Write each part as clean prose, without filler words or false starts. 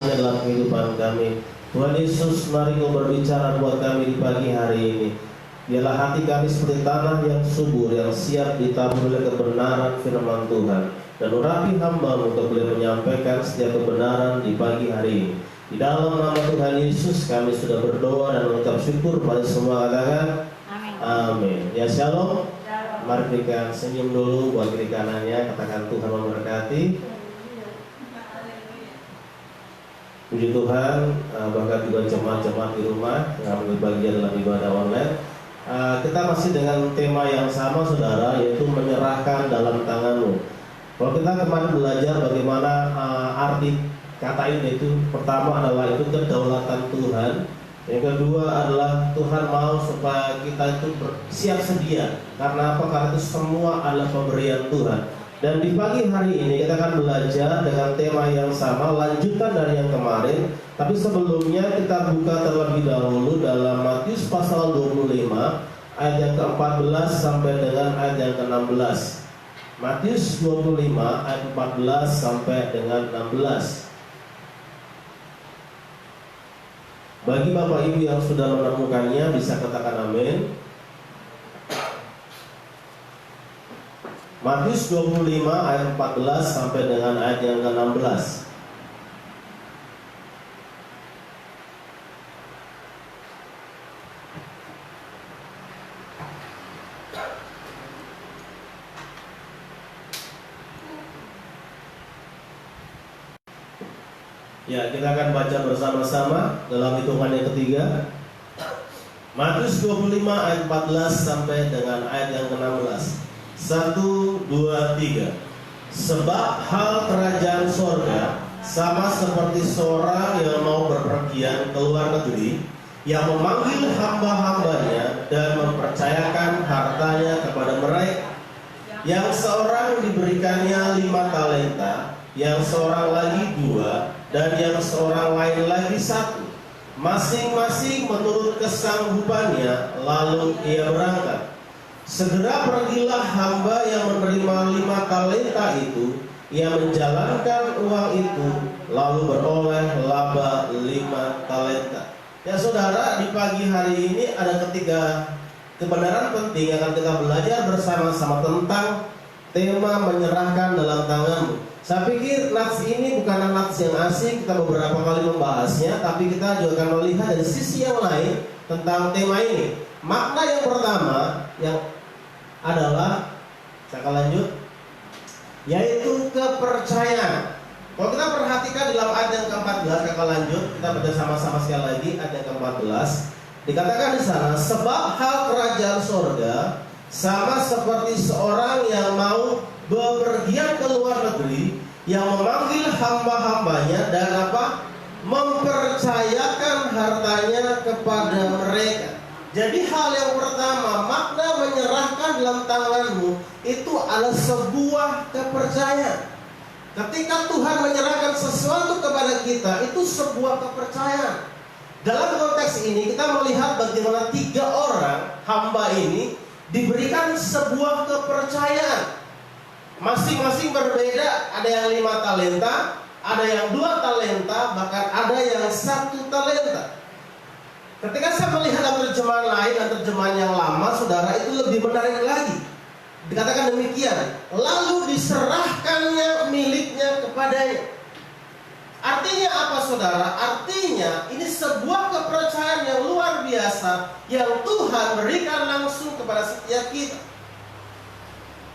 dalam kehidupan kami. Tuhan Yesus, mari Kau berbicara buat kami di pagi hari ini. Biarlah hati kami seperti tanah yang subur, yang siap ditabur oleh kebenaran firman Tuhan. Dan urapi hamba-Mu untuk boleh menyampaikan setiap kebenaran di pagi hari ini. Di dalam nama Tuhan Yesus kami sudah berdoa dan mengucap syukur pada semua, katakan amin. Amin. Ya, shalom. Mari berikan senyum dulu buat kiri kanannya, katakan Tuhan memberkati. Puji Tuhan, bahkan juga jemaat-jemaat di rumah yang ambil bagian dalam ibadah online. Kita masih dengan tema yang sama, saudara, yaitu menyerahkan dalam tangan-Mu. Kalau kita kemarin belajar bagaimana arti kata ini, itu pertama adalah itu kedaulatan Tuhan. Yang kedua adalah Tuhan mau supaya kita itu siap sedia. Karena apa? Karena itu semua adalah pemberian Tuhan. Dan di pagi hari ini kita akan belajar dengan tema yang sama, lanjutan dari yang kemarin. Tapi sebelumnya kita buka terlebih dahulu dalam Matius pasal 25 ayat yang ke-14 sampai dengan ayat yang ke-16. Matius 25 ayat 14 sampai dengan 16. Bagi Bapak Ibu yang sudah menemukannya bisa katakan amin. Matius 25 ayat 14 sampai dengan ayat yang ke-16. Ya, kita akan baca bersama-sama dalam hitungan yang ketiga. Matius 25 ayat 14 sampai dengan ayat yang ke-16. 1, 2, 3. Sebab hal kerajaan sorga sama seperti seorang yang mau berpergian ke luar negeri, yang memanggil hamba-hambanya dan mempercayakan hartanya kepada mereka. Yang seorang diberikannya 5 talenta, yang seorang lagi 2, dan yang seorang lain lagi 1, masing-masing menurut kesanggupannya. Lalu ia berangkat. Segera pergilah hamba yang menerima 5 talenta itu. Ia menjalankan uang itu, lalu beroleh laba 5 talenta. Ya saudara, di pagi hari ini ada ketiga kebenaran penting yang akan kita belajar bersama-sama tentang tema menyerahkan dalam tangan-Mu. Saya pikir nats ini bukan nats yang asing, kita beberapa kali membahasnya, tapi kita juga akan melihat dari sisi yang lain tentang tema ini. Makna yang pertama yang adalah, saya akan lanjut, yaitu kepercayaan. Kalau kita perhatikan dalam ayat yang ke-14, saya akan lanjut, kita baca sama-sama sekali lagi ayat yang ke-14. Dikatakan di sana, sebab hal kerajaan sorga sama seperti seorang yang mau bepergian ke luar negeri, yang memanggil hamba-hambanya dan apa? Mempercayakan hartanya kepada mereka. Jadi hal yang pertama, makna menyerahkan dalam tangan-Mu itu adalah sebuah kepercayaan. Ketika Tuhan menyerahkan sesuatu kepada kita, itu sebuah kepercayaan. Dalam konteks ini kita melihat bagaimana 3 orang hamba ini diberikan sebuah kepercayaan. Masing-masing berbeda, ada yang 5 talenta, ada yang 2 talenta, bahkan ada yang 1 talenta. Ketika saya melihat dalam terjemahan lain dan terjemahan yang lama, saudara, itu lebih menarik lagi. Dikatakan demikian, lalu diserahkannya miliknya kepadanya. Artinya apa, saudara? Artinya ini sebuah kepercayaan yang luar biasa yang Tuhan berikan langsung kepada setiap kita.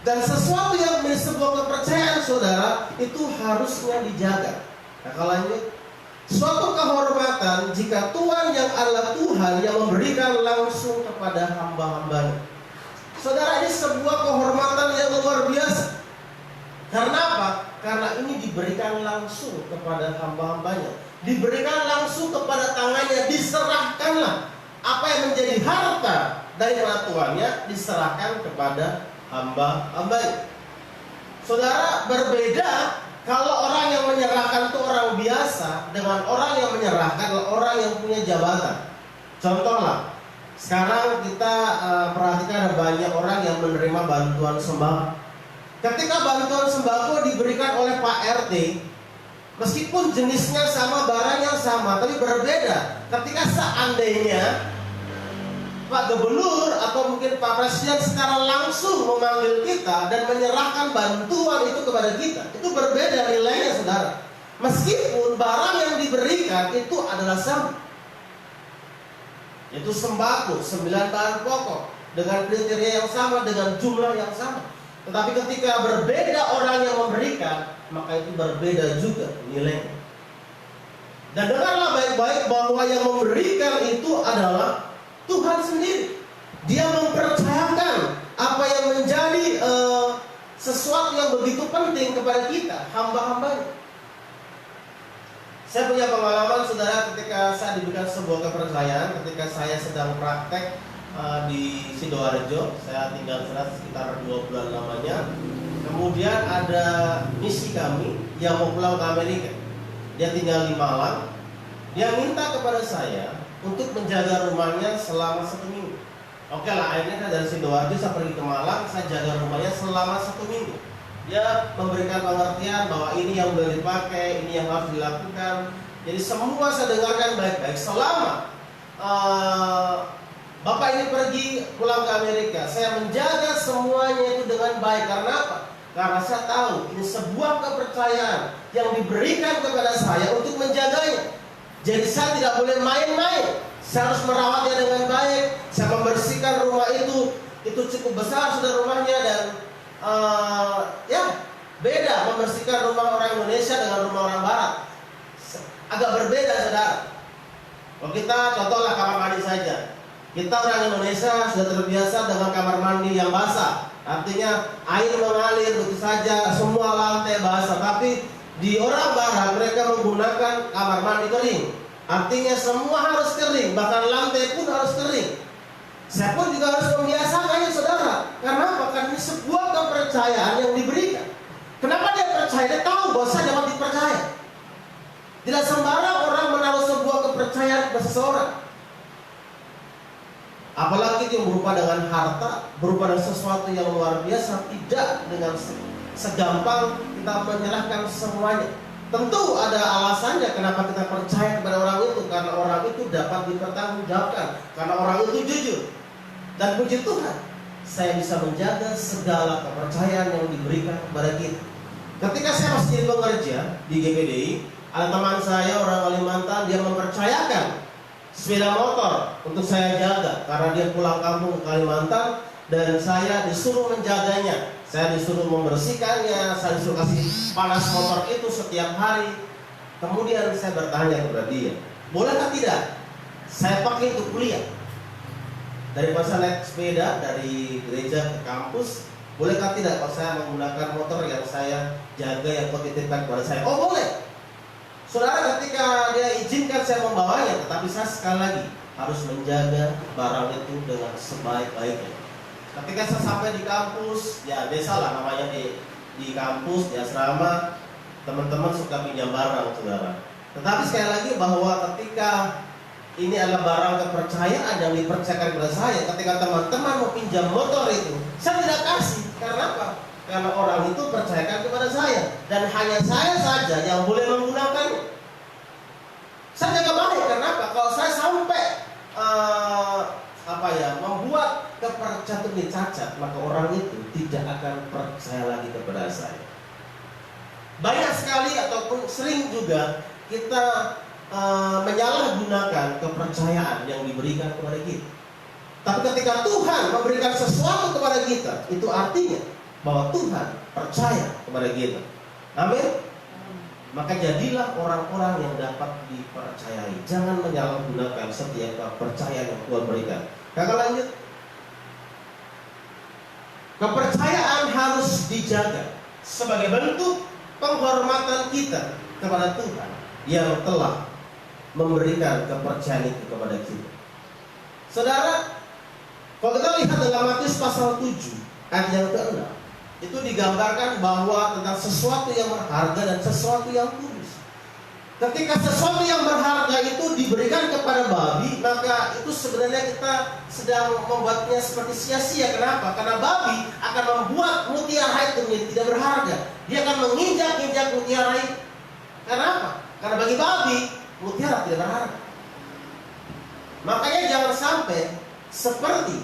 Dan sesuatu yang menjadi sebuah kepercayaan, saudara, itu harusnya dijaga. Nah, kalau lanjut, suatu kehormatan jika Tuhan yang adalah Tuhan yang memberikan langsung kepada hamba-hambanya. Saudara, ini sebuah kehormatan yang luar biasa. Karena apa? Karena ini diberikan langsung kepada hamba-hambanya, diberikan langsung kepada tangannya, diserahkanlah. Apa yang menjadi harta dari tuannya diserahkan kepada hamba-hambanya. Saudara, berbeda kalau orang yang menyerahkan itu orang biasa dengan orang yang menyerahkan adalah orang yang punya jabatan. Contohlah, sekarang kita perhatikan ada banyak orang yang menerima bantuan sembako. Ketika bantuan sembako diberikan oleh Pak RT, Meskipun jenisnya sama, barang yang sama, tapi berbeda. Ketika seandainya Pak Gubernur atau mungkin Pak Presiden secara langsung memanggil kita dan menyerahkan bantuan itu kepada kita, itu berbeda nilainya, saudara. Meskipun barang yang diberikan itu adalah sama, yaitu sembako, 9 bahan pokok dengan kriteria yang sama, dengan jumlah yang sama. Tetapi ketika berbeda orang yang memberikan, maka itu berbeda juga nilainya. Dan dengarlah baik-baik bahwa yang memberikan itu adalah Tuhan sendiri. Dia mempercayakan apa yang menjadi sesuatu yang begitu penting kepada kita, hamba-hambanya. Saya punya pengalaman, saudara, ketika saya diberikan sebuah kepercayaan, ketika saya sedang praktek di Sidoarjo. Saya tinggal sana sekitar 2 bulan lamanya. Kemudian ada misi kami yang mau pulang ke Amerika. Dia tinggal di Malang. Dia minta kepada saya untuk menjaga rumahnya selama 1 minggu. Oke lah, akhirnya saya dari Sidoarjo saya pergi ke Malang, saya jaga rumahnya selama 1 minggu. Dia memberikan pengertian bahwa ini yang boleh dipakai, ini yang harus dilakukan. Jadi semua saya dengarkan baik-baik. Selama Bapak ini pergi pulang ke Amerika, saya menjaga semuanya itu dengan baik. Karena apa? Karena saya tahu ini sebuah kepercayaan yang diberikan kepada saya untuk menjaganya. Jadi saya tidak boleh main-main. Saya harus merawatnya dengan baik. Saya membersihkan rumah itu cukup besar sudah rumahnya, dan beda membersihkan rumah orang Indonesia dengan rumah orang Barat. Agak berbeda, saudara. Kalau kita contohlah kamar mandi saja. Kita orang Indonesia sudah terbiasa dengan kamar mandi yang basah. Artinya air mengalir begitu saja, semua lantai basah. Tapi di orang Barat mereka menggunakan kamar mandi kering. Artinya semua harus kering, bahkan lantai pun harus kering. Saya pun juga harus membiasakannya, saudara. Karena apa? Karena ini sebuah kepercayaan yang diberikan. Kenapa dia percaya? Dia tahu bahwa saya dapat dipercaya. Tidak sembarang orang menaruh sebuah kepercayaan kepada seseorang. Apalagi yang berupa dengan harta, berupa dengan sesuatu yang luar biasa, tidak dengan segampang kita menyerahkan semuanya. Tentu ada alasannya kenapa kita percaya kepada orang itu, karena orang itu dapat dipertanggungjawabkan, karena orang itu jujur. Dan puji Tuhan, saya bisa menjaga segala kepercayaan yang diberikan kepada kita. Ketika saya masih bekerja di GPDI, ada teman saya orang Kalimantan, dia mempercayakan sepeda motor untuk saya jaga karena dia pulang kampung ke Kalimantan, dan saya disuruh menjaganya. Saya disuruh membersihkannya, saya disuruh kasih panas motor itu setiap hari. Kemudian saya bertanya kepada dia, bolehkah tidak saya pakai untuk kuliah? Daripada saya naik sepeda dari gereja ke kampus, bolehkah tidak kalau saya menggunakan motor yang saya jaga, yang kau titipkan kepada saya? Oh boleh. Saudara, ketika dia izinkan saya membawanya, tetapi saya sekali lagi harus menjaga barang itu dengan sebaik-baiknya. Ketika saya sampai di kampus, ya biasalah namanya di kampus, di asrama, teman-teman suka pinjam barang, saudara. Tetapi sekali lagi bahwa ketika ini adalah barang kepercayaan yang dipercayakan kepada saya, ketika teman-teman mau pinjam motor itu, saya tidak kasih. Karena apa? Karena orang itu percayakan kepada saya, dan hanya saya saja yang boleh menggunakannya. Saya jaga baik. Karena apa? Kalau saya sampai membuat kepercayaan ini cacat, maka orang itu tidak akan percaya lagi kepada saya. Banyak sekali ataupun sering juga kita menyalahgunakan kepercayaan yang diberikan kepada kita. Tapi ketika Tuhan memberikan sesuatu kepada kita, itu artinya bahwa Tuhan percaya kepada kita. Amin. Maka jadilah orang-orang yang dapat dipercayai. Jangan menyalahgunakan setiap kepercayaan yang Tuhan berikan. Kakak lanjut. Kepercayaan harus dijaga sebagai bentuk penghormatan kita kepada Tuhan yang telah memberikan kepercayaan itu kepada kita. Saudara, kalau kita lihat dalam Matius pasal 7 ayat yang ke-6, itu digambarkan bahwa tentang sesuatu yang berharga dan sesuatu yang kudus. Ketika sesuatu yang berharga itu diberikan kepada babi, maka itu sebenarnya kita sedang membuatnya seperti sia-sia. Kenapa? Karena babi akan membuat mutiara itu menjadi tidak berharga. Dia akan menginjak-injak mutiara itu. Karena apa? Karena bagi babi, mutiara tidak berharga. Makanya jangan sampai seperti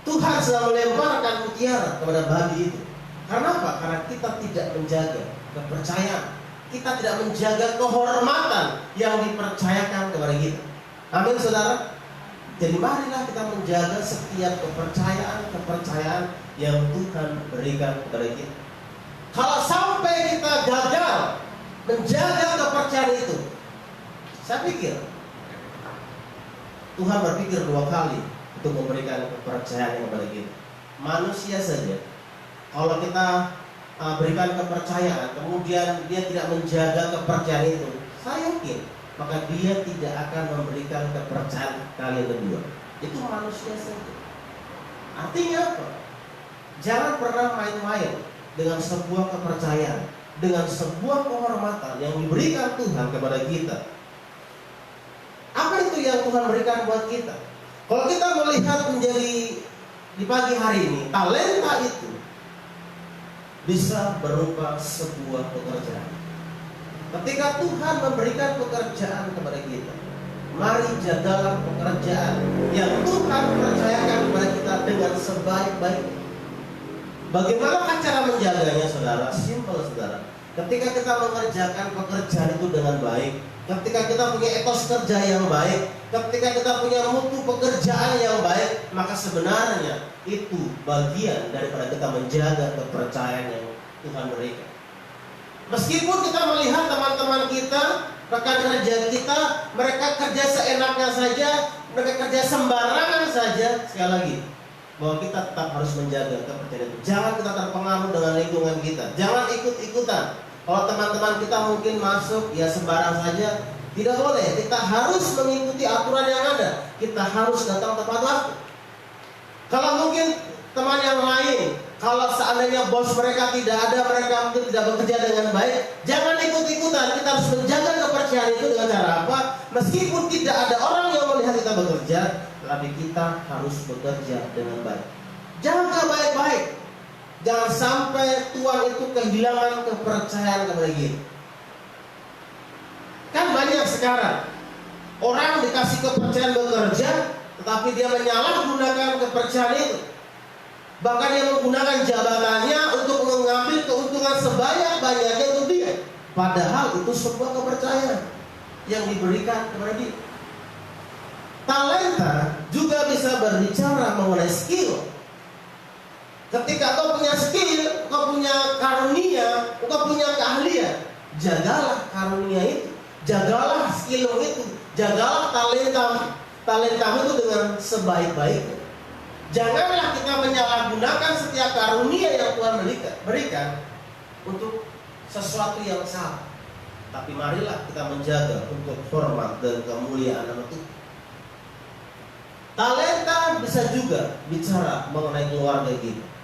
Tuhan sedang melemparkan mutiara kepada babi itu. Karena apa? Karena kita tidak menjaga kepercayaan. Kita tidak menjaga kehormatan yang dipercayakan kepada kita. Amin, saudara. Jadi marilah kita menjaga setiap kepercayaan yang Tuhan berikan kepada kita. Kalau sampai kita gagal menjaga kepercayaan itu, saya pikir Tuhan berpikir 2 kali untuk memberikan kepercayaan kepada kita. Manusia saja, kalau kita berikan kepercayaan, kemudian dia tidak menjaga kepercayaan itu, saya yakin maka dia tidak akan memberikan kepercayaan kali kedua. Itu manusia saja. Artinya apa? Jangan pernah main-main dengan sebuah kepercayaan, dengan sebuah kehormatan yang diberikan Tuhan kepada kita. Apa itu yang Tuhan berikan buat kita? Kalau kita melihat menjadi di pagi hari ini, talenta itu bisa berupa sebuah pekerjaan. Ketika Tuhan memberikan pekerjaan kepada kita, mari jagalah pekerjaan yang Tuhan percayakan kepada kita dengan sebaik-baiknya. Bagaimana cara menjaganya, saudara? Simpel, saudara. Ketika kita mengerjakan pekerjaan itu dengan baik, ketika kita punya etos kerja yang baik, ketika kita punya mutu pekerjaan yang baik, maka sebenarnya itu bagian daripada kita menjaga kepercayaan yang Tuhan berikan. Meskipun kita melihat teman-teman kita, rekan kerja kita, mereka kerja seenaknya saja, mereka kerja sembarangan saja, sekali lagi, bahwa kita tetap harus menjaga kepercayaan itu. Jangan kita terpengaruh dengan lingkungan kita, jangan ikut-ikutan. Kalau teman-teman kita mungkin masuk ya sembarang saja, tidak boleh. Kita harus mengikuti aturan yang ada. Kita harus datang tepat waktu. Kalau mungkin teman yang lain, kalau seandainya bos mereka tidak ada, mereka mungkin tidak bekerja dengan baik, jangan ikut-ikutan. Kita harus menjaga kepercayaan itu dengan cara apa? Meskipun tidak ada orang yang melihat kita bekerja, tapi kita harus bekerja dengan baik. Jaga baik-baik. Jangan sampai Tuhan itu kehilangan kepercayaan kepada kita. Kan banyak sekarang orang dikasih kepercayaan bekerja, tetapi dia menyalahgunakan kepercayaan itu. Bahkan dia menggunakan jabatannya untuk mengambil keuntungan sebanyak-banyaknya untuk dia. Padahal itu sebuah kepercayaan yang diberikan kepada dia. Talenta juga bisa berbicara mengenai skill. Ketika kau punya skill, kau punya karunia, kau punya keahlian, jagalah karunia itu, jagalah skill itu, jagalah talentamu itu dengan sebaik-baiknya. Janganlah kita menyalahgunakan setiap karunia yang Tuhan berikan untuk sesuatu yang salah. Tapi marilah kita menjaga untuk hormat dan kemuliaan nama Tuhan. Talenta bisa juga bicara mengenai keluarga kita.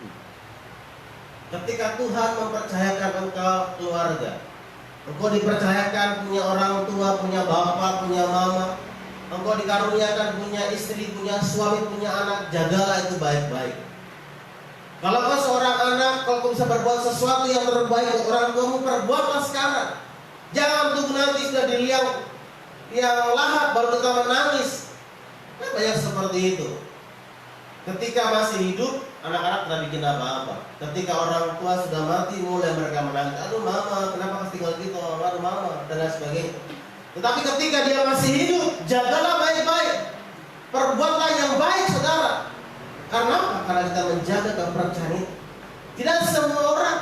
Ketika Tuhan mempercayakan engkau keluarga, engkau dipercayakan punya orang tua, punya bapak, punya mama, engkau dikaruniakan punya istri, punya suami, punya anak, jagalah itu baik-baik. Kalau kau seorang anak, kalau kau bisa berbuat sesuatu yang terbaik untuk orang tuamu, perbuatlah sekarang. Jangan tunggu nanti sudah di yang lahat baru kita menangis. Kan banyak seperti itu. Ketika masih hidup, anak-anak tidak bikin apa-apa. Ketika orang tua sudah mati, mulai mereka menangis. Aduh mama, kenapa kasih tinggal gitu? Aduh mama, dan lain sebagainya. Tetapi ketika dia masih hidup, jagalah baik-baik. Perbuatlah yang baik, saudara. Karena apa? Karena kita menjaga kepercayaan itu. Tidak semua orang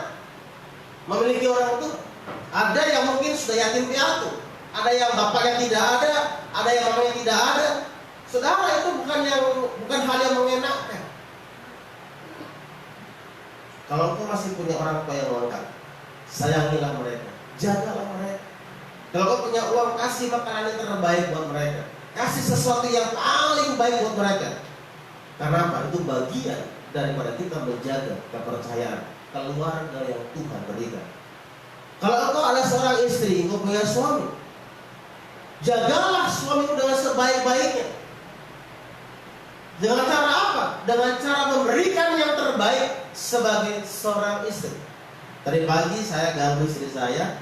memiliki orang tua. Ada yang mungkin sudah yatim piatu, ada yang bapaknya tidak ada yang mamanya tidak ada. Saudara, itu bukan hal yang mengenakan. Kalau kau masih punya orang tua yang lengkap, sayangilah mereka, jagalah mereka. Kalau kau punya uang, kasih makanan yang terbaik buat mereka, kasih sesuatu yang paling baik buat mereka. Karena apa? Itu bagian daripada kita menjaga kepercayaan keluarga yang Tuhan berikan. Kalau engkau ada seorang istri, engkau punya suami, jagalah suamimu dengan sebaik-baiknya. Dengan cara apa? Dengan cara memberikan yang terbaik sebagai seorang istri. Tadi pagi saya ganggu istri saya,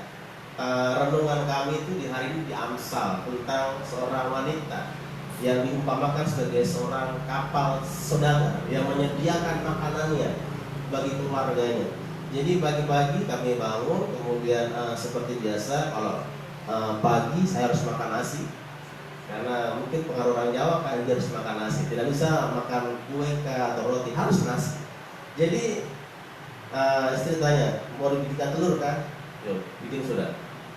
renungan kami itu di hari ini di Amsal tentang seorang wanita yang diumpamakan sebagai seorang kapal saudagar yang menyediakan makanannya bagi keluarganya. Jadi pagi-pagi kami bangun, kemudian seperti biasa kalau pagi saya harus makan nasi, karena mungkin pengaruh orang Jawa kan dia harus makan nasi, tidak bisa makan kue atau roti, harus nasi. Jadi istri tanya, mau dibikinkan telur kan? Yuk, bikin sudah.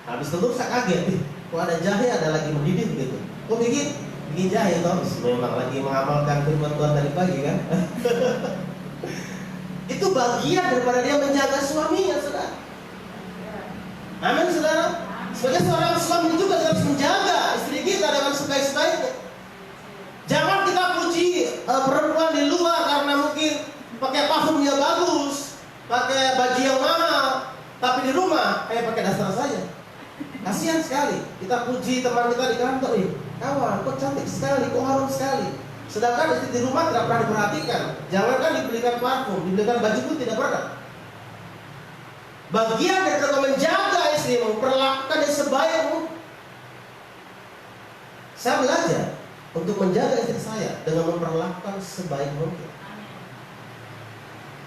Habis telur saya kaget, kok ada jahe, ada lagi mendidih gitu. Kok bikin jahe toh? Memang lagi mengamalkan firman Tuhan tadi pagi kan? Itu bagian daripada dia menjaga suaminya, saudara. Amin, saudara. Sebagai seorang suami juga harus menjaga istri kita dengan sebaik-baiknya. Jangan kita puji perempuan di luar karena mungkin pakai parfum yang bagus, pakai baju yang mahal, tapi di rumah kayak pakai daster saja. Kasihan sekali. Kita puji teman kita di kantor, kawan, kok cantik sekali, kok harum sekali. Sedangkan istri di rumah tidak pernah diperhatikan. Jangankan dibelikan parfum, dibelikan baju pun tidak pernah. Bagian dari menjaga istrimu, perlakukan dia sebaik mungkin. Saya belajar untuk menjaga istri saya dengan memperlakukan sebaik mungkin.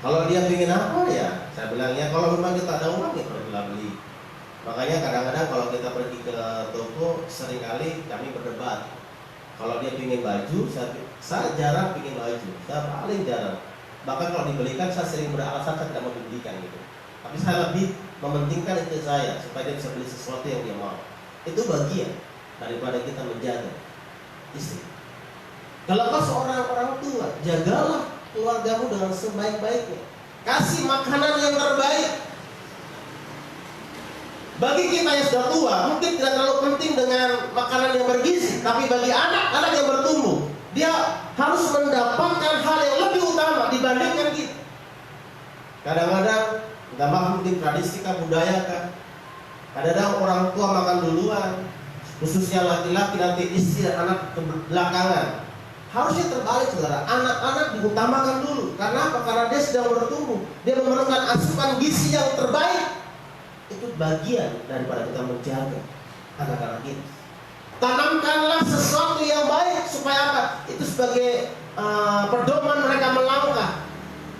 Kalau dia ingin apa ya, saya bilang ya kalau memang kita ada uang ya pergilah beli. Makanya kadang-kadang kalau kita pergi ke toko, seringkali kami berdebat. Kalau dia ingin baju, saya jarang ingin baju, saya paling jarang. Bahkan kalau dibelikan saya sering beralasan saya tidak mau dibelikan gitu. Tapi saya lebih mementingkan itu saya supaya dia bisa beli sesuatu yang dia mau. Itu bagian daripada kita menjaga istri. Kalau kau seorang orang tua, jagalah keluargamu dengan sebaik-baiknya. Kasih makanan yang terbaik. Bagi kita yang sudah tua, mungkin tidak terlalu penting dengan makanan yang bergizi, tapi bagi anak-anak yang bertumbuh, dia harus mendapatkan hal yang lebih utama dibandingkan kita. Kadang-kadang, entah mungkin tradisi kah, budaya kah, kadang-kadang orang tua makan duluan, khususnya laki-laki, nanti istri dan anak belakangan. Harusnya terbalik, saudara. Anak-anak diutamakan dulu. Karena apa? Karena dia sedang bertumbuh, dia memerlukan asupan gizi yang terbaik. Itu bagian daripada kita menjaga anak-anak kita. Tanamkanlah sesuatu yang baik supaya apa? Itu sebagai pedoman mereka melangkah.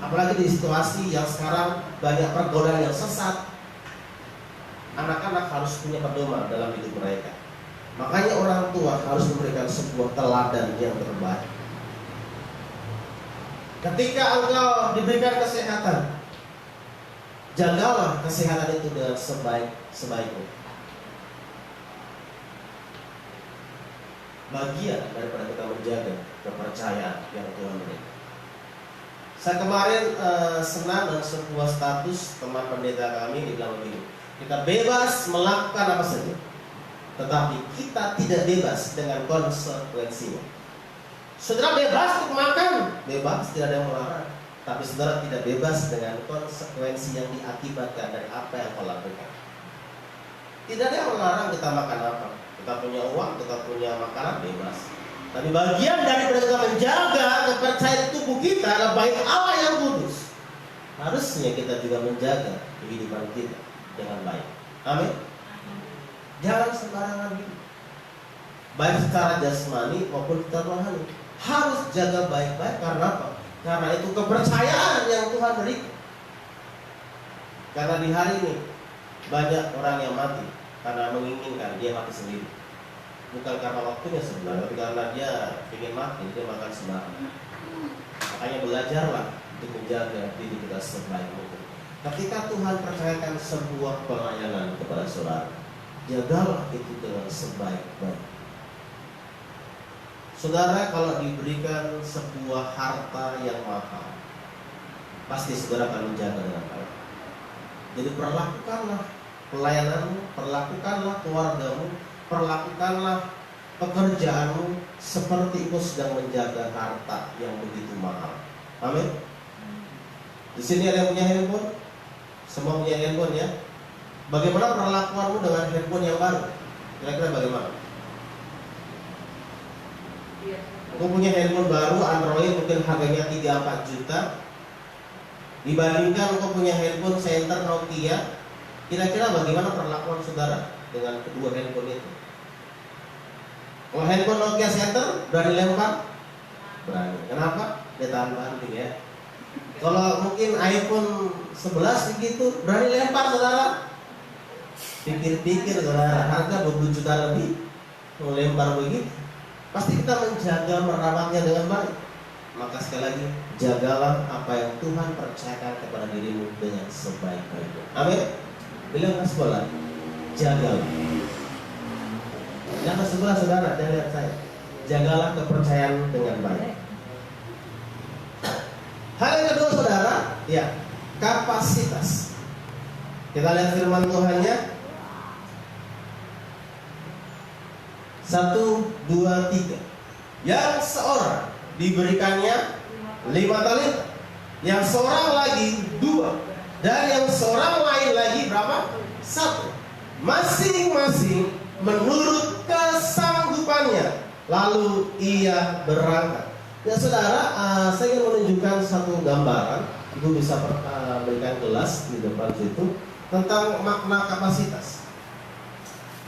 Apalagi di situasi yang sekarang banyak pergaulan yang sesat. Anak-anak harus punya pedoman dalam hidup mereka. Makanya orang tua harus memberikan sebuah teladan yang terbaik. Ketika engkau diberikan kesehatan, jagalah kesehatan itu dengan sebaik-baiknya. Bagian daripada kita menjaga kepercayaan yang Tuhan berikan. Saya kemarin senang dengan sebuah status teman pendeta kami dibilang begini, kita bebas melakukan apa saja, tetapi kita tidak bebas dengan konsekuensinya. Saudara bebas untuk makan, bebas, tidak ada yang melarang. Tapi saudara tidak bebas dengan konsekuensi yang diakibatkan dari apa yang kau lakukan. Tidak ada yang melarang kita makan apa. Kita punya uang, kita punya makanan, bebas. Tapi bagian daripada kita menjaga kepercayaan tubuh kita adalah baik Allah yang kudus. Harusnya kita juga menjaga kehidupan kita dengan baik. Amin. Jangan sembarangan hidup, baik secara jasmani maupun secara rohani. Harus jaga baik-baik. Karena apa? Karena itu kepercayaan yang Tuhan berikan. Karena di hari ini banyak orang yang mati karena menginginkan dia mati sendiri. Bukan karena waktunya sebenarnya, tapi karena dia ingin mati, dia makan sembarangan. Makanya belajarlah untuk menjaga diri kita sebaik mungkin. Ketika Tuhan percayakan sebuah pelayanan kepada saudara, jagalah itu dengan sebaik-baik. Saudara kalau diberikan sebuah harta yang mahal, pasti saudara akan menjaga dengan baik. Jadi perlakukanlah pelayananmu, perlakukanlah keluargamu, perlakukanlah pekerjaanmu seperti engkau sedang menjaga harta yang begitu mahal. Amin. Di sini ada yang punya handphone? Semua punya handphone ya? Bagaimana perlakuanmu dengan handphone yang baru? Kira-kira bagaimana? Engkau punya handphone baru Android mungkin harganya 3-4 juta, dibandingkan engkau punya handphone center Nokia Kira-kira bagaimana perlakuan saudara dengan kedua handphone itu? Kalau handphone Nokia Center berani lempar? Berani. Kenapa? Dia tahan banting ya. Kalau mungkin iPhone 11 begitu, berani lempar saudara? Pikir-pikir saudara, harga 20 juta lebih, mau lempar begitu. Pasti kita menjaga merawatnya dengan baik. Maka sekali lagi, jagalah apa yang Tuhan percayakan kepada dirimu dengan sebaik-baiknya. Amin. Bilang ke sekolah, jagalah. Jangan sebelah saudara, jangan lihat saya. Jagalah kepercayaan dengan baik. Hal yang kedua saudara, ya, kapasitas. Kita lihat firman Tuhannya. 1, 2, 3. Yang seorang diberikannya 5 talenta, yang seorang lagi 2, dan yang seorang lain lagi berapa? 1. Masing-masing menurut kesanggupannya. Lalu ia berangkat. Ya saudara, saya ingin menunjukkan satu gambaran. Ibu bisa berikan kelas di depan situ tentang makna kapasitas.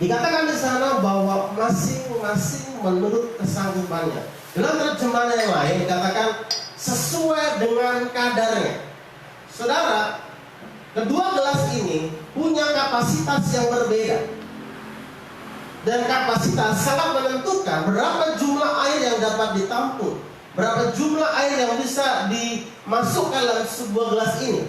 Dikatakan di sana bahwa masing-masing menurut kesanggupannya. Dalam terjemahan yang lain dikatakan sesuai dengan kadarnya. Saudara, kedua gelas ini punya kapasitas yang berbeda. Dan kapasitas sangat menentukan berapa jumlah air yang dapat ditampung, berapa jumlah air yang bisa dimasukkan dalam sebuah gelas ini.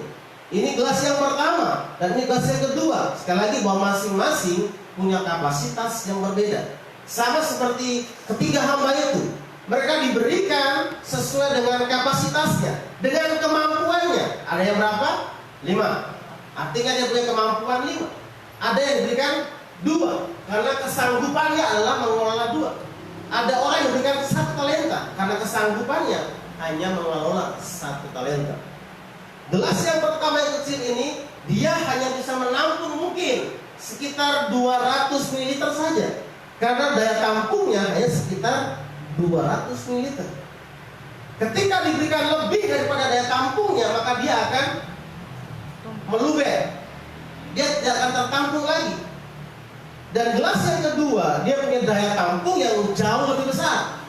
Ini gelas yang pertama dan ini gelas yang kedua. Sekali lagi bahwa masing-masing punya kapasitas yang berbeda. Sama seperti ketiga hamba itu. Mereka diberikan sesuai dengan kapasitasnya, dengan kemampuannya. Ada yang berapa? 5. Artinya dia punya kemampuan 5. Ada yang diberikan 2, karena kesanggupannya adalah mengelola 2. Ada orang yang diberikan 1 talenta, karena kesanggupannya hanya mengelola 1 talenta. Gelas yang pertama yang kecil ini, dia hanya bisa menampung mungkin sekitar 200 ml saja, karena daya tampungnya hanya sekitar 200 ml. Ketika diberikan lebih daripada daya tampungnya, maka dia akan meluber. Dia tidak akan tertampung lagi. Dan gelas yang kedua, dia punya daya tampung yang jauh lebih besar.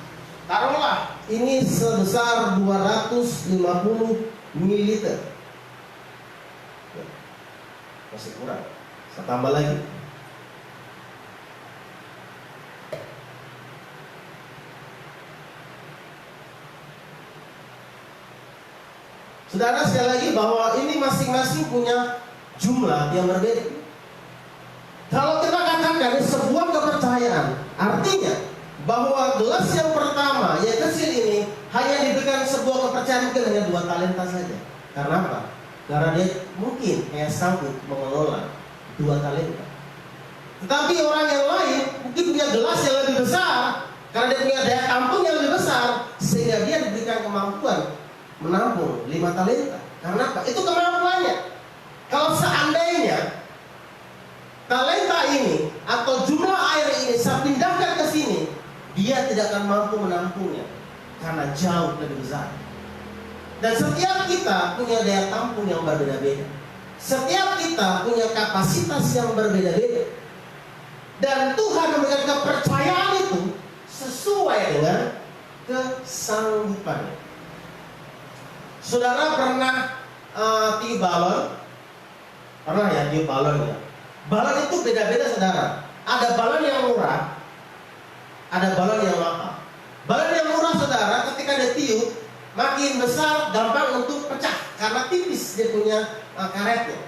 Taruhlah, ini sebesar 250 ml. Masih kurang. Saya tambah lagi. Saudara, sekali lagi bahwa ini masing-masing punya jumlah yang berbeda. Kalau kita katakan sebuah kepercayaan, artinya bahwa gelas yang pertama, yang kecil ini hanya diberikan sebuah kepercayaan mungkin hanya 2 talenta saja. Karena apa? Karena dia mungkin sanggup mengelola 2 talenta. Tetapi orang yang lain mungkin punya gelas yang lebih besar, karena dia punya daya tampung yang lebih besar, sehingga dia diberikan kemampuan menampung 5 talenta. Karena apa? Itu kemampuannya. Kalau seandainya talenta ini atau jumlah air ini saya pindahkan ke sini, dia tidak akan mampu menampungnya karena jauh lebih besar. Dan setiap kita punya daya tampung yang berbeda-beda. Setiap kita punya kapasitas yang berbeda-beda. Dan Tuhan memberikan kepercayaan itu sesuai dengan kesanggupannya. Saudara pernah tiup balon? Pernah ya tiup balon ya? Balon itu beda-beda saudara. Ada balon yang murah, ada balon yang mahal. Balon yang murah saudara ketika dia tiup makin besar, gampang untuk pecah karena tipis dia punya karetnya.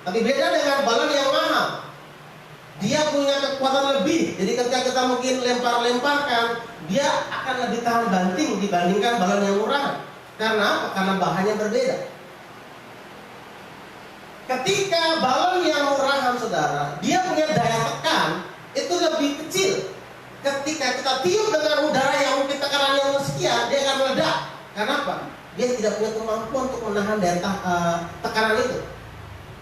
Tapi beda dengan balon yang mahal, dia punya kekuatan lebih. Jadi ketika kita mungkin lempar-lemparkan, dia akan lebih tahan banting dibandingkan balon yang murah. Karena apa? Karena bahannya berbeda. Ketika balon yang murahan saudara, dia punya daya tekan itu lebih kecil. Ketika kita tiup dengan udara yang mungkin tekanannya sekian, dia akan meledak. Karena apa? Dia tidak punya kemampuan untuk menahan daya tekanan itu.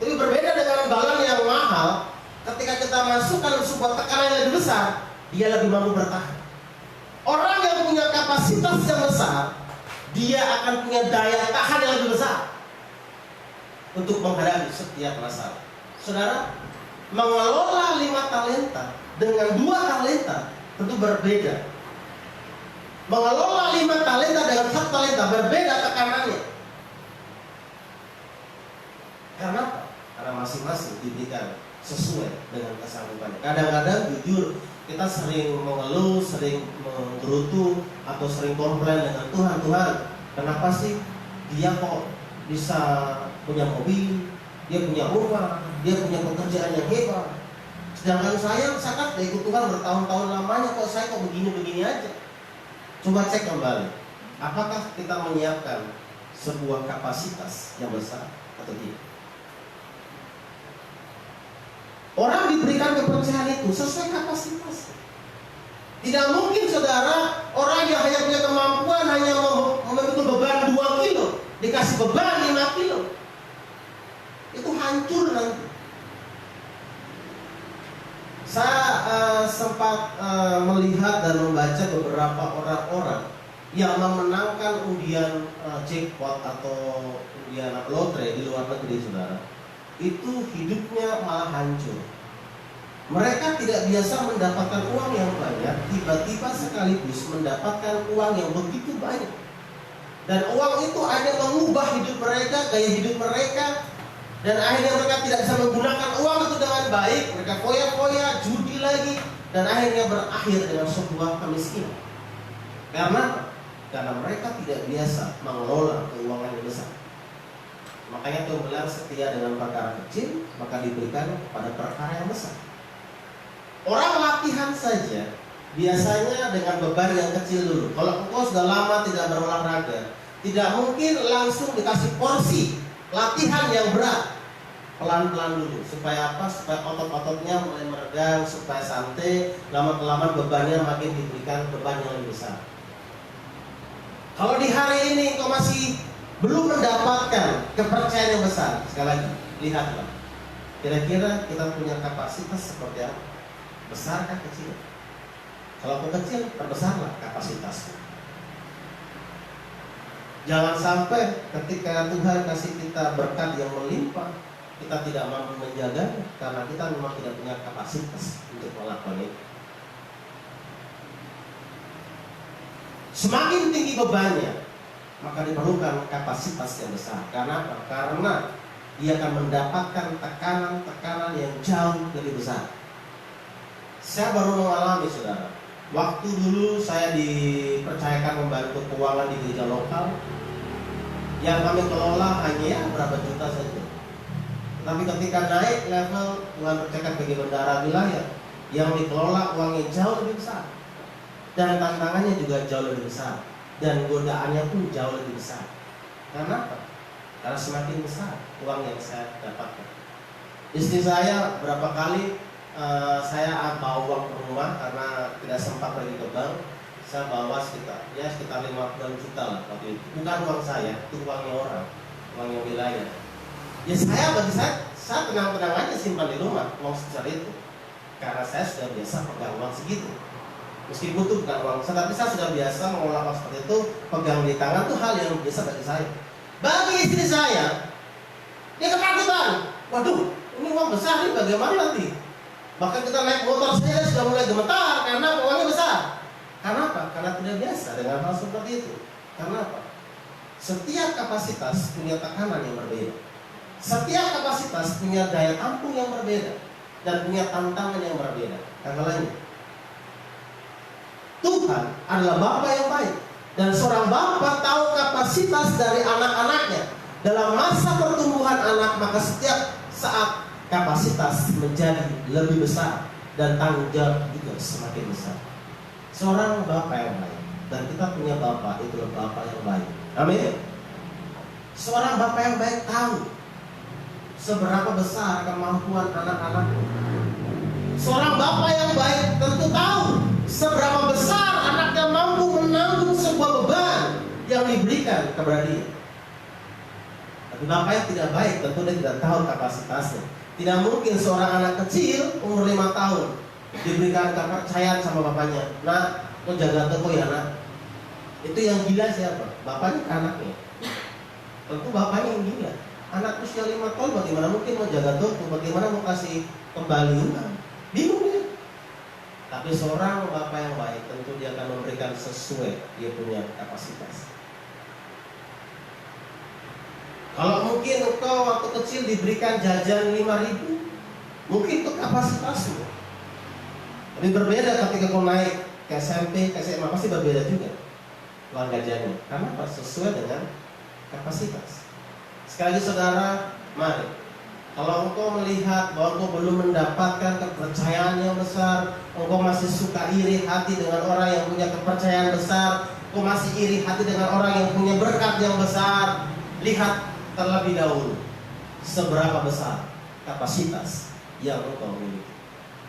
Tapi berbeda dengan balon yang mahal, ketika kita masukkan sebuah tekanan yang lebih besar, dia lebih mampu bertahan. Orang yang punya kapasitas yang besar, dia akan punya daya tahan yang lebih besar untuk menghadapi setiap masalah. Saudara, mengelola 5 talenta dengan 2 talenta tentu berbeda. Mengelola 5 talenta dengan 1 talenta berbeda tekanannya. Karena apa? Karena masing-masing diberikan sesuai dengan kesanggupannya. Kadang-kadang jujur kita sering mengeluh, sering menggerutu, atau sering komplain dengan Tuhan, kenapa sih dia kok bisa punya mobil, dia punya rumah, dia punya pekerjaan yang hebat, sedangkan saya kan ikut Tuhan bertahun-tahun lamanya, kok saya kok begini-begini aja. Coba cek kembali, apakah kita menyiapkan sebuah kapasitas yang besar atau tidak? Orang diberikan kepercayaan itu sesuai kapasitas. Tidak mungkin saudara, orang yang hanya punya kemampuan hanya memikul beban 2 kilo, dikasih beban 5 kilo. Itu hancur nanti. Saya sempat melihat dan membaca beberapa orang-orang yang memenangkan undian jackpot atau undian lotre di luar negeri, saudara. Itu hidupnya malah hancur. Mereka tidak biasa mendapatkan uang yang banyak, tiba-tiba sekaligus mendapatkan uang yang begitu banyak. Dan uang itu hanya mengubah hidup mereka, gaya hidup mereka, dan akhirnya mereka tidak bisa menggunakan uang itu dengan baik. Mereka foya-foya, judi lagi, dan akhirnya berakhir dengan sebuah kemiskinan. Karena mereka tidak biasa mengelola keuangan yang besar. Makanya Tuhan bilang, setia dengan perkara kecil, maka diberikan pada perkara yang besar. Orang latihan saja biasanya dengan beban yang kecil dulu. Kalau engkau sudah lama tidak berolahraga, tidak mungkin langsung dikasih porsi latihan yang berat. Pelan-pelan dulu. Supaya apa? Supaya otot-ototnya mulai meregang, supaya santai. Lama-kelamaan bebannya makin diberikan beban yang lebih besar. Kalau di hari ini engkau masih belum mendapatkan kepercayaan yang besar, sekali lagi, lihatlah. Kira-kira kita punya kapasitas seperti apa? Besarkah kecil? Kalau kecil, perbesarlah kapasitasnya. Jangan sampai ketika Tuhan kasih kita berkat yang melimpah, kita tidak mampu menjaganya karena kita memang tidak punya kapasitas untuk melakukan itu. Semakin tinggi bebannya, maka diperlukan kapasitas yang besar. Karena apa? Karena dia akan mendapatkan tekanan-tekanan yang jauh lebih besar. Saya baru mengalami, saudara. Waktu dulu saya dipercayakan membantu keuangan di gereja lokal, yang kami kelola hanya berapa juta saja. Tapi ketika naik level, Tuhan percayakan bagi bendara wilayah yang dikelola uangnya jauh lebih besar, dan tantangannya juga jauh lebih besar, dan godaannya pun jauh lebih besar. Karena apa? Karena semakin besar uang yang saya dapatkan. Istri saya berapa kali saya bawa uang ke rumah karena tidak sempat pergi ke bank. Saya bawa sekitar 50 juta lah waktu itu. Bukan uang saya, itu uangnya orang, uangnya wilayah. Ya bagi saya tenang-tenang aja simpan di rumah uang sebesar itu, karena saya sudah biasa pegang uang segitu. Meskipun itu bukan uang saya, tapi saya sudah biasa mengolah uang seperti itu, pegang di tangan itu hal yang biasa bagi saya. Bagi istri saya, dia ketakutan. Waduh, ini uang besar nih, bagaimana nanti? Bahkan kita naik motor saya sudah mulai gemetar karena uangnya besar. Karena apa? Karena tidak biasa dengan hal seperti itu. Karena apa? Setiap kapasitas punya tekanan yang berbeda. Setiap kapasitas punya daya tampung yang berbeda dan punya tantangan yang berbeda. Kata lain, Tuhan adalah Bapa yang baik, dan seorang Bapa tahu kapasitas dari anak-anaknya. Dalam masa pertumbuhan anak, maka setiap saat kapasitas menjadi lebih besar dan tanggung jawab juga semakin besar. Seorang Bapa yang baik, dan kita punya Bapa, itulah Bapa yang baik. Amin. Seorang Bapa yang baik tahu seberapa besar kemampuan anak-anaknya. Seorang Bapa yang baik tentu tahu seberapa besar anaknya mampu menanggung sebuah beban yang diberikan kepada dia. Tapi Bapa yang tidak baik tentu dia tidak tahu kapasitasnya. Tidak mungkin seorang anak kecil umur 5 tahun diberikan kepercayaan sama bapaknya. Nah, lo jaga toko ya nak. Itu yang gila siapa? Bapaknya ke anaknya. Tentu bapaknya yang gila. Anak usia 5 tahun bagaimana mungkin mau jaga toko, bagaimana mau kasih kembali uang? Bingung dia. Tapi seorang bapak yang baik tentu dia akan memberikan sesuai dia punya kapasitas. Kalau mungkin engkau waktu kecil diberikan jajan 5.000, mungkin itu kapasitasmu. Tapi berbeda ketika kau naik ke SMP, ke SMA, pasti berbeda juga uang jajannya. Karena apa? Sesuai dengan kapasitas. Sekali lagi saudara, mari. Kalau engkau melihat bahwa engkau belum mendapatkan kepercayaan yang besar, engkau masih suka iri hati dengan orang yang punya kepercayaan besar, engkau masih iri hati dengan orang yang punya berkat yang besar, lihat terlebih dahulu seberapa besar kapasitas yang engkau miliki.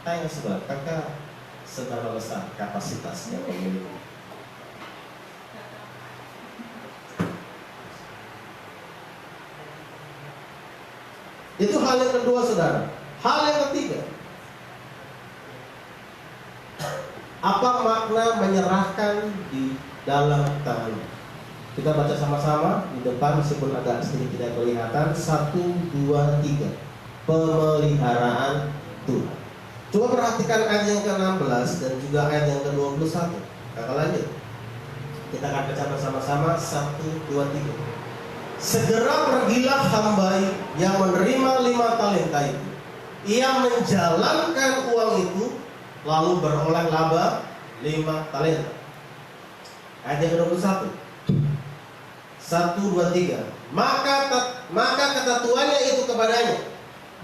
Tanya sebelah, kakak, seberapa besar kapasitas yang engkau miliki? Itu hal yang kedua, saudara. Hal yang ketiga, apa makna menyerahkan di dalam tangan? Kita baca sama-sama di depan meskipun agak sedikit tidak kelihatan. 1, 2, 3. Pemeliharaan Tuhan. Coba perhatikan ayat yang ke-16 dan juga ayat yang ke-21. Kakak lanjut. Kita akan baca bersama-sama. 1, 2, 3. Segera pergilah hamba yang menerima 5 talenta itu. Ia menjalankan uang itu, lalu beroleh laba 5 talenta. Ayat yang ke-21. 1, 2, 3. Maka kata tuannya itu kepadanya,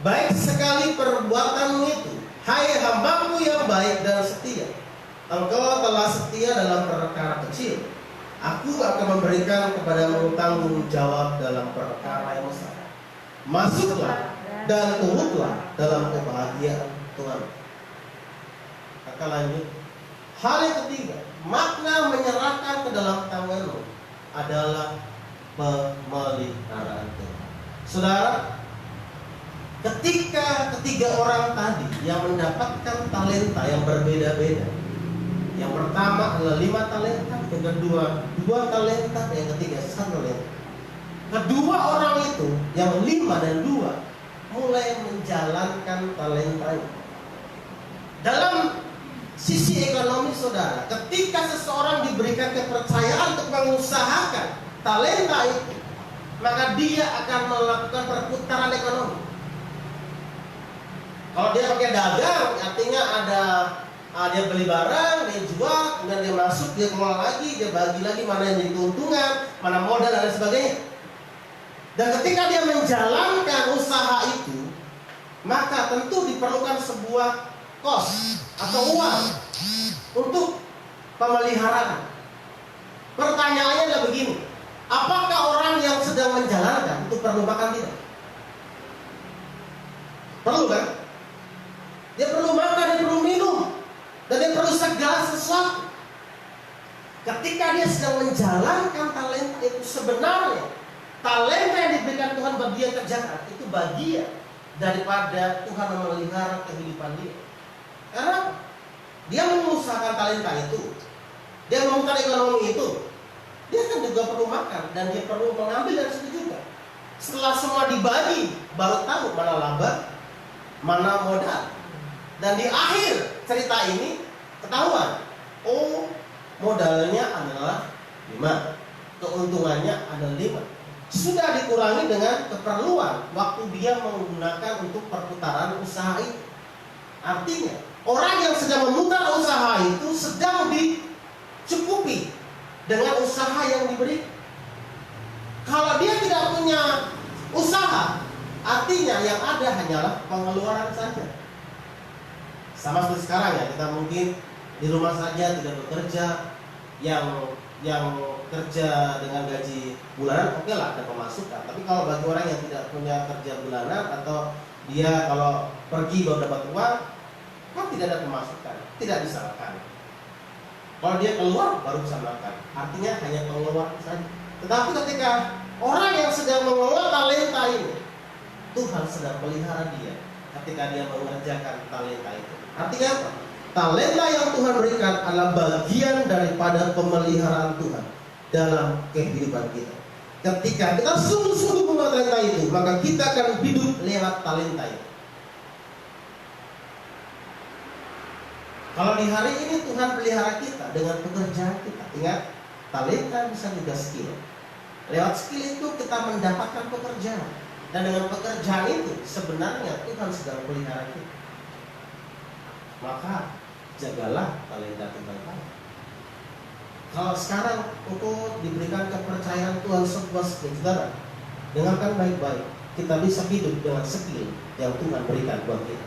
baik sekali perbuatanmu itu, hai hambaku yang baik dan setia. Engkau telah setia dalam perkara kecil, aku akan memberikan kepadamu tanggung jawab dalam perkara yang besar. Masuklah dan turutlah dalam kebahagiaan Tuhan. Kakak lanjut. Hal yang ketiga, makna menyerahkan ke dalam tanganmu adalah pemeliharaan Tuhan. Saudara, ketika ketiga orang tadi yang mendapatkan talenta yang berbeda-beda, yang pertama adalah 5 talenta, yang kedua 2 talenta, yang ketiga 1 talenta. Kedua orang itu yang 5 dan 2 mulai menjalankan talentanya. Dalam sisi ekonomi saudara, ketika seseorang diberikan kepercayaan untuk mengusahakan talenta itu, maka dia akan melakukan perputaran ekonomi. Kalau dia pakai dagang, artinya dia beli barang, dia jual, kemudian dia masuk, dia keluar lagi, dia bagi lagi mana yang jadi keuntungan, mana modal dan lain sebagainya. Dan ketika dia menjalankan usaha itu, maka tentu diperlukan sebuah kos atau uang untuk pemeliharaan. Pertanyaannya adalah begini, apakah orang yang sedang menjalankan itu perlu makan tidak? Perlu kan? Dia perlu makan, dia perlu minum, dan dia perlu segala sesuatu. Ketika dia sedang menjalankan talenta itu, sebenarnya talenta yang diberikan Tuhan bagi dia kerjakan itu bagian daripada Tuhan memelihara kehidupan dia. Karena dia mengusahakan talenta itu, dia memutar ekonomi itu, dia kan juga perlu makan dan dia perlu mengambil dari situ juga. Setelah semua dibagi, baru tahu mana laba, mana modal. Dan di akhir cerita ini ketahuan, oh modalnya adalah 5, keuntungannya adalah 5. Sudah dikurangi dengan keperluan waktu dia menggunakan untuk perputaran usaha itu. Artinya orang yang sedang memutar usaha itu sedang dicukupi dengan usaha yang diberi. Kalau dia tidak punya usaha, artinya yang ada hanyalah pengeluaran saja. Sama seperti sekarang ya, kita mungkin di rumah saja tidak bekerja, yang kerja dengan gaji bulanan oke lah, ada pemasukan. Tapi kalau bagi orang yang tidak punya kerja bulanan atau dia kalau pergi baru dapat uang, kan tidak ada pemasukan, tidak bisa makan. Kalau dia keluar baru bisa makan, artinya hanya pengeluaran saja. Tetapi ketika orang yang sedang mengelola talenta ini, Tuhan sedang pelihara dia ketika dia mengerjakan talenta itu. Artinya apa? Talenta yang Tuhan berikan adalah bagian daripada pemeliharaan Tuhan dalam kehidupan kita. Ketika kita sungguh-sungguh menguasai talenta itu, maka kita akan hidup lewat talenta itu. Kalau di hari ini Tuhan pelihara kita dengan pekerjaan kita, ingat, talenta bisa juga skill. Lewat skill itu kita mendapatkan pekerjaan, dan dengan pekerjaan itu sebenarnya Tuhan sedang pelihara kita. Maka jagalah talenta kita. Kalau sekarang untuk diberikan kepercayaan Tuhan sebuah skill, saudara, dengarkan baik-baik, kita bisa hidup dengan skill yang Tuhan berikan buat kita.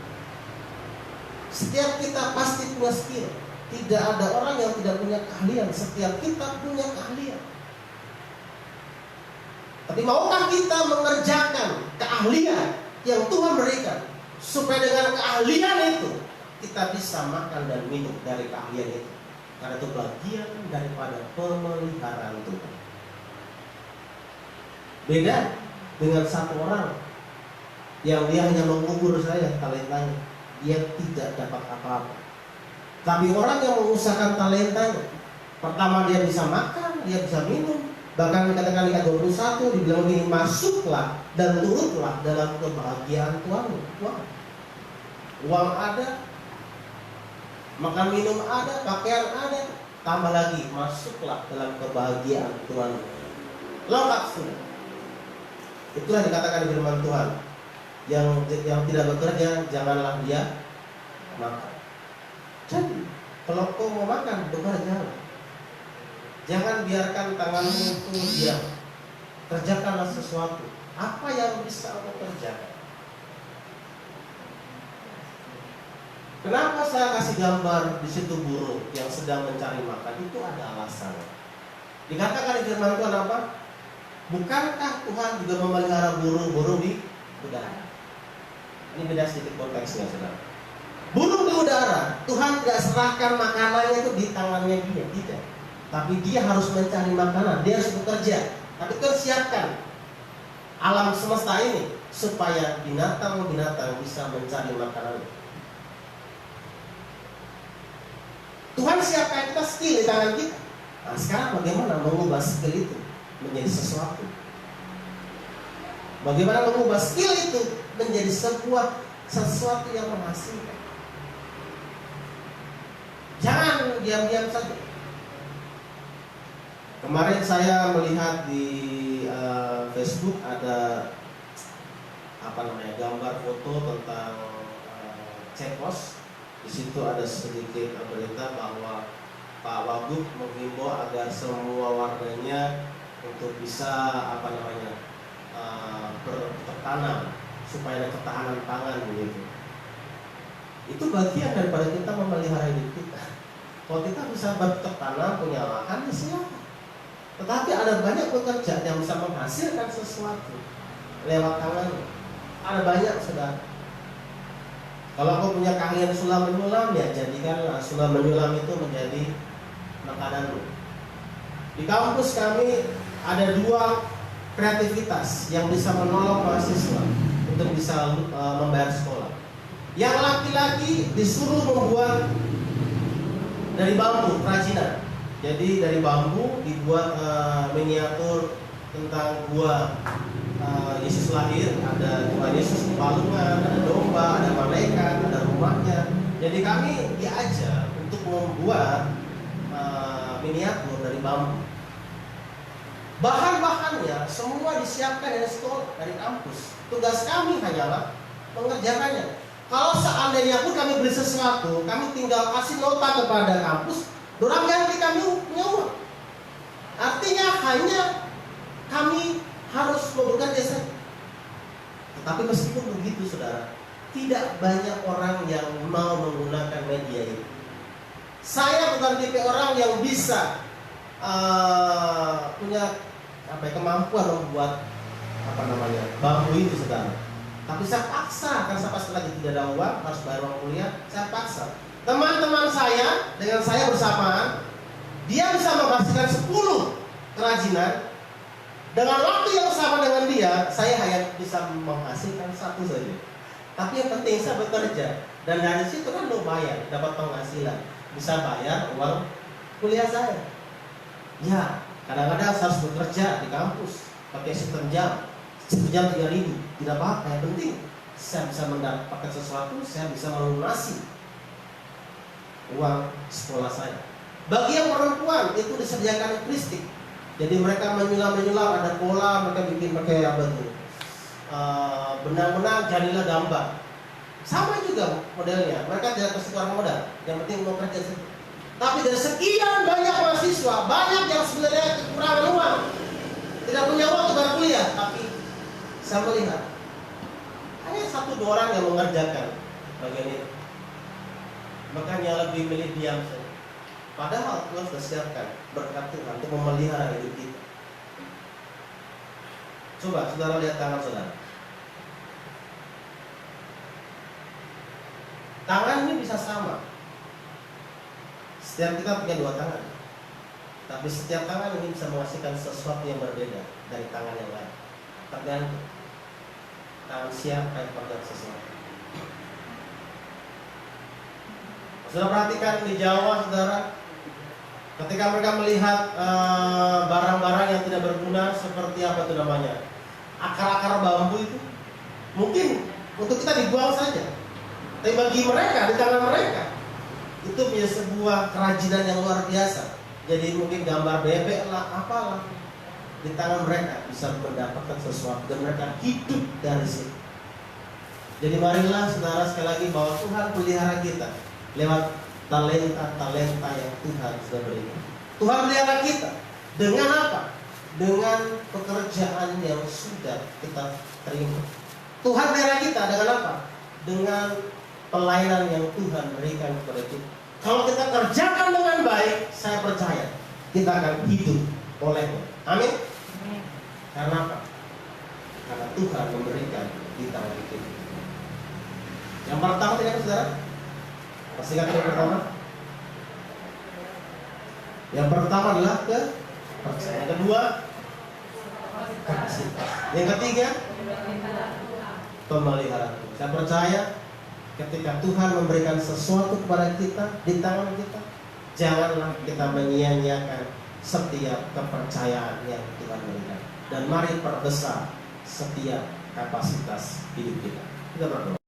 Setiap kita pasti punya skill. Tidak ada orang yang tidak punya keahlian. Setiap kita punya keahlian. Tapi maukah kita mengerjakan keahlian yang Tuhan berikan, supaya dengan keahlian itu kita bisa makan dan minum dari keahlian itu? Karena itu bagian daripada pemeliharaan Tuhan. Beda dengan satu orang yang dia hanya mengubur saja talentanya, dia tidak dapat apa-apa. Tapi orang yang mengusahakan talentanya, pertama dia bisa makan, dia bisa minum. Bahkan katakan ayat 21 dibilang begini, masuklah dan turutlah dalam kebahagiaan Tuhan. Uang ada, makan minum ada, pakaian ada, tambah lagi masuklah dalam kebahagiaan Tuhan. Lengkap sudah. Itulah dikatakan di firman Tuhan. Yang tidak bekerja, janganlah dia makan. Jadi kalau kau mau makan, bekerjalah. Jangan biarkan tanganmu itu diam. Kerjakanlah sesuatu. Apa yang bisa kau kerjakan? Kenapa saya kasih gambar di situ burung yang sedang mencari makan? Itu ada alasan. Dikatakan di firman Tuhan apa? Bukankah Tuhan juga memelihara burung-burung di udara? Ini beda sedikit konteksnya, saudara. Burung di udara, Tuhan tidak serahkan makanannya itu di tangannya dia, tidak. Tapi dia harus mencari makanan, dia harus bekerja. Tapi Tuhan siapkan alam semesta ini supaya binatang-binatang bisa mencari makanan. Tuhan siapkan kita skill di tangan kita. Nah, sekarang bagaimana mengubah skill itu menjadi sesuatu? Bagaimana mengubah skill itu menjadi sesuatu yang menghasilkan? Jangan diam-diam saja. Kemarin saya melihat di Facebook ada gambar foto tentang Cekos. Di situ ada sedikit berita bahwa Pak Wagub menghimbau agar semua warganya untuk bisa bertanam supaya ada ketahanan pangan begitu. Itu bagian daripada kita memelihara hidup kita. Kalau kita bisa bertanam, punya lahan, ya silakan. Tetapi ada banyak pekerja yang bisa menghasilkan sesuatu lewat tangannya. Ada banyak, saudara. Kalau kau punya keahlian sulam menyulam, ya jadikanlah sulam menyulam itu menjadi makananmu. Di kampus kami ada 2 kreativitas yang bisa menolong mahasiswa untuk bisa membayar sekolah. Yang laki-laki disuruh membuat dari bambu kerajinan. Jadi dari bambu dibuat miniatur tentang gua Yesus lahir. Ada Tuhan Yesus di palungan, ada domba, ada malaikat, ada rumahnya. Jadi kami diajar untuk membuat miniatur dari bambu. Bahan-bahannya semua disiapkan dari sekolah, dari kampus. Tugas kami hanyalah mengerjakannya. Kalau seandainya pun kami beli sesuatu, kami tinggal kasih nota kepada kampus, dorang ganti kami punya uang. Artinya hanya kami harus bekerja saja. Tetapi meskipun begitu, saudara, tidak banyak orang yang mau menggunakan media ini. Saya bukan tipe orang yang bisa punya kemampuan membuat bambu itu, saudara. Tapi saya paksa, karena saya pasti lagi tidak ada uang, harus bayar uang kuliah, saya paksa. Teman-teman saya, dengan saya bersamaan, dia bisa menghasilkan 10 kerajinan. Dengan waktu yang sama dengan dia, saya hanya bisa menghasilkan 1 saja. Tapi yang penting saya bekerja, dan dari situ kan lumayan, dapat penghasilan, bisa bayar uang kuliah saya. Ya, kadang-kadang saya harus bekerja di kampus. pakai setengah jam, 3.000, tidak apa-apa. Yang penting saya bisa mendapatkan sesuatu, saya bisa melunasi uang sekolah saya. Bagi yang perempuan itu disediakan listrik. Jadi mereka menyulam, ada pola, mereka bikin pakai apa tuh? Benang-benang jadilah gambar. Sama juga modelnya. Mereka tidak kesukaan modal. Yang penting mau kerja. Tapi dari sekian banyak mahasiswa, banyak yang sebenarnya kekurangan uang, tidak punya uang untuk kuliah. Tapi saya melihat hanya 1-2 orang yang mengerjakan bagian ini. Makanya lebih milih diam saja. Padahal Tuhan sudah siapkan berkat Tuhan untuk memelihara hidup kita. Coba saudara lihat tangan saudara. Tangan ini bisa sama. Setiap kita punya 2 tangan. Tapi setiap tangan ini bisa menghasilkan sesuatu yang berbeda dari tangan yang lain. Tergantung tangan siapa yang pegang sesuatu. Saudara perhatikan di Jawa, saudara, ketika mereka melihat barang-barang yang tidak berguna seperti apa itu namanya, akar-akar bambu itu, mungkin untuk kita dibuang saja. Tapi bagi mereka, di tangan mereka, itu punya sebuah kerajinan yang luar biasa. Jadi mungkin gambar bebek lah, apalah, di tangan mereka bisa mendapatkan sesuatu dan mereka hidup dari situ. Jadi marilah saudara sekali lagi bahwa Tuhan pelihara kita lewat talenta-talenta yang Tuhan sudah berikan. Tuhan pelihara kita dengan apa? Dengan pekerjaan yang sudah kita terima. Tuhan pelihara kita dengan apa? Dengan pelayanan yang Tuhan berikan kepada kita. Kalau kita kerjakan dengan baik, saya percaya kita akan hidup olehnya. Amin. Karena apa? Karena Tuhan memberikan di tangan kita. Yang pertama tidak saudara? Pasti kan yang pertama? Yang pertama adalah kepercayaan. Yang kedua, kasih. Yang ketiga, pemeliharaan. Saya percaya ketika Tuhan memberikan sesuatu kepada kita di tangan kita, janganlah kita menyia-nyiakan setiap kepercayaan yang Tuhan berikan. Dan mari perbesar setiap kapasitas hidup kita. Kita berdoa.